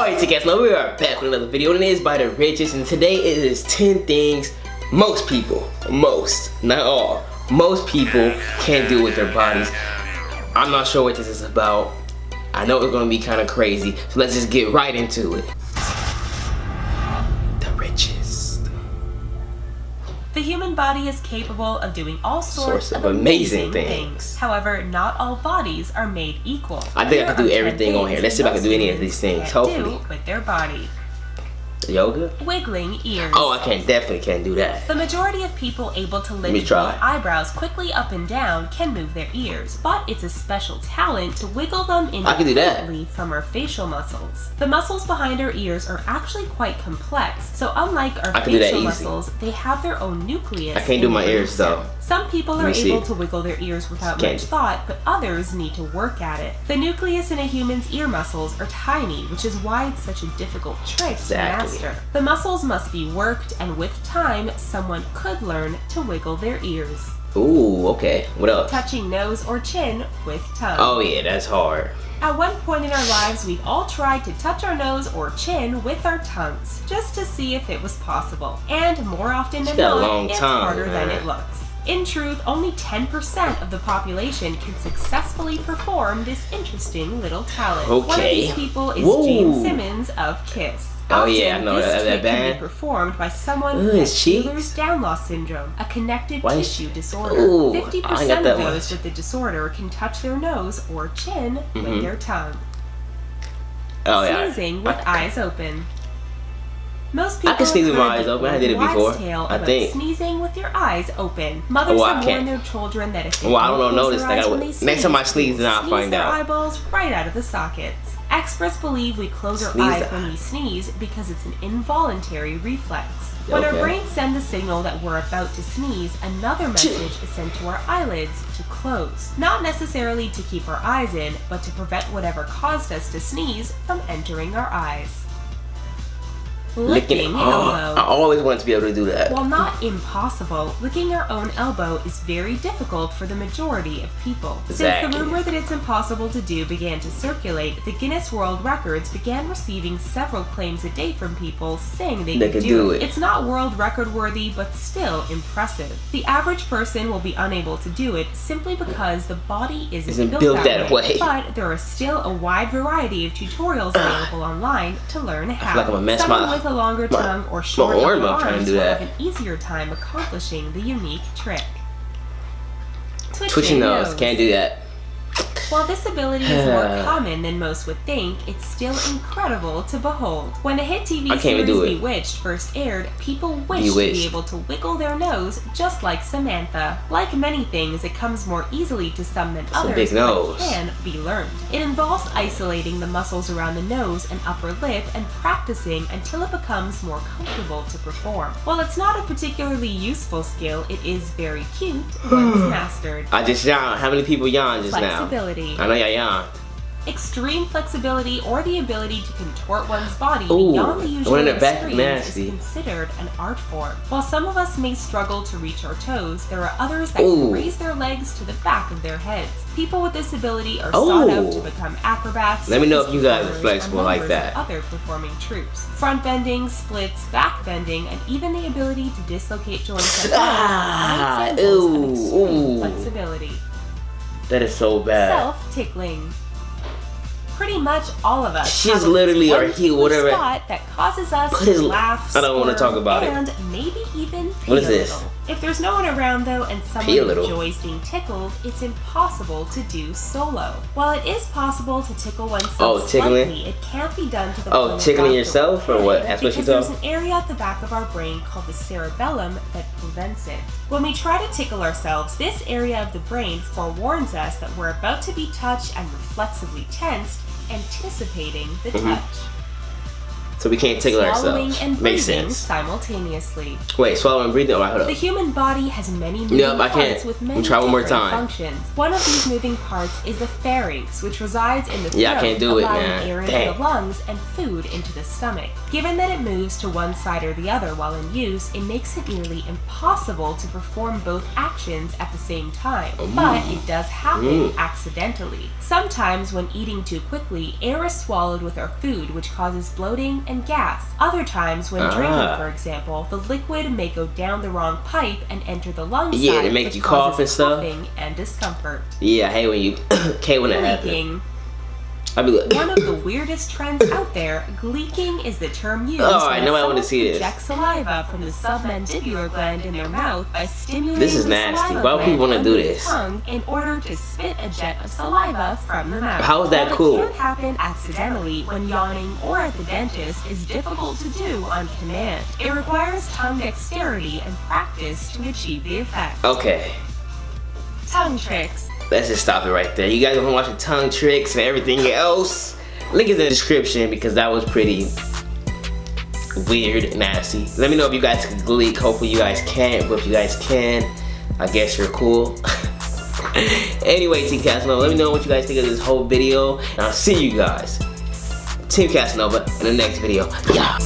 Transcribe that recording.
Alright, Casanova, we are back with another video, and it is by the richest, and today it is 10 things most people, not all, most people can't do with their bodies. I'm not sure what this is about. I know it's gonna be kind of crazy, so let's just get right into it. The richest. The human body is capable of doing all sorts of amazing things. However, not all bodies are made equal. I think I can do everything on here. Let's see if I can do any of these things, hopefully. With their body. Yoga? Wiggling ears. Oh, I definitely can't do that. The majority of people able to lift both eyebrows quickly up and down can move their ears, but it's a special talent to wiggle them independently from our facial muscles. The muscles behind our ears are actually quite complex, so unlike our facial muscles, they have their own nucleus. I can't do my ears though. Some people are able to wiggle their ears without much thought, but others need to work at it. The nucleus in a human's ear muscles are tiny, which is why it's such a difficult trick to master. The muscles must be worked, and with time, someone could learn to wiggle their ears. Ooh, okay. What else? Touching nose or chin with tongue. Oh yeah, that's hard. At one point in our lives, we've all tried to touch our nose or chin with our tongues, just to see if it was possible. And more often than not, it's harder than it looks. In truth, only 10% of the population can successfully perform this interesting little talent. Okay. One of these people is Gene Simmons of Kiss. Oh yeah, I know this that band. Can be performed by someone who has Ehlers-Danlos syndrome, a connective tissue disorder. 50% of those with the disorder can touch their nose or chin with their tongue. Sneezing with eyes open. Most people I can sneeze with my eyes open. I did it before. I think. Sneezing with your eyes open. Mothers have warned their children that if they I don't know this. Next time I sneeze, then I'll find out. Eyeballs right out of the sockets. Experts believe we close our eyes when we sneeze because it's an involuntary reflex. When our brains send the signal that we're about to sneeze, another message is sent to our eyelids to close. Not necessarily to keep our eyes in, but to prevent whatever caused us to sneeze from entering our eyes. Licking elbow. I always wanted to be able to do that. While not impossible, licking our own elbow is very difficult for the majority of people. Since the rumor that it's impossible to do began to circulate, the Guinness World Records began receiving several claims a day from people saying they could do it. It's not world record worthy, but still impressive. The average person will be unable to do it simply because the body isn't built that way. But there are still a wide variety of tutorials available online to learn how. I feel like I'm a mess. Someone with a longer tongue or shorter arms will have an easier time accomplishing the unique trick. Twitching nose, can't do that. While this ability is more common than most would think, it's still incredible to behold. When a hit TV series Bewitched first aired, people wished to be able to wiggle their nose just like Samantha. Like many things, it comes more easily to some than others, but can be learned. It involves isolating the muscles around the nose and upper lip and practicing until it becomes more comfortable to perform. While it's not a particularly useful skill, it is very cute once mastered. I just yawned. How many people yawned just now? I know y'all yawned. Extreme flexibility or the ability to contort one's body beyond the usual extremes is considered an art form. While some of us may struggle to reach our toes, there are others that can raise their legs to the back of their heads. People with this ability are sought out to become acrobats. Let me know if you guys are flexible like that. Other performing troops. Front bending, splits, back bending, and even the ability to dislocate joints at extreme flexibility. That is so bad. Self-tickling. Pretty much all of us. She's literally our heel, whatever. Spot that causes us to laugh, I don't want to talk about and maybe even what is this? Little. If there's no one around though and someone enjoys being tickled, it's impossible to do solo. While it is possible to tickle oneself slightly, it can't be done to the point tickling yourself or what? That's what she's talking. Because there's an area at the back of our brain called the cerebellum that prevents it. When we try to tickle ourselves, this area of the brain forewarns us that we're about to be touched and reflexively tensed, anticipating the touch. So we can't tickle swallowing ourselves. and Makes breathing sense. simultaneously. Wait, swallowing and breathing? Alright, hold up. The human body has many moving parts with many different functions. One of these moving parts is the pharynx, which resides in the throat, I can't do it, allowing man. air into the lungs and food into the stomach. Given that it moves to one side or the other while in use, it makes it nearly impossible to perform both actions at the same time. But it does happen accidentally. Sometimes when eating too quickly, air is swallowed with our food, which causes bloating and gas. Other times when drinking, for example, the liquid may go down the wrong pipe and enter the lung side, to make you cough and stuff. Coughing and discomfort. Yeah, I hate when you when that happens. One of the weirdest trends out there, gleeking is the term used when someone projects saliva from the submandibular gland in their mouth by stimulating this is nasty. Why would people want to do this? Tongue in order to spit a jet of saliva from the mouth. How is that cool? It can happen accidentally when yawning or at the dentist is difficult to do on command. It requires tongue dexterity and practice to achieve the effect. Okay. Tongue tricks. Let's just stop it right there. You guys want to watch the tongue tricks and everything else? Link is in the description because that was pretty weird and nasty. Let me know if you guys can gleek. Hopefully you guys can't, but if you guys can, I guess you're cool. Anyway, Team Casanova, let me know what you guys think of this whole video. And I'll see you guys, Team Casanova, in the next video. Yeah.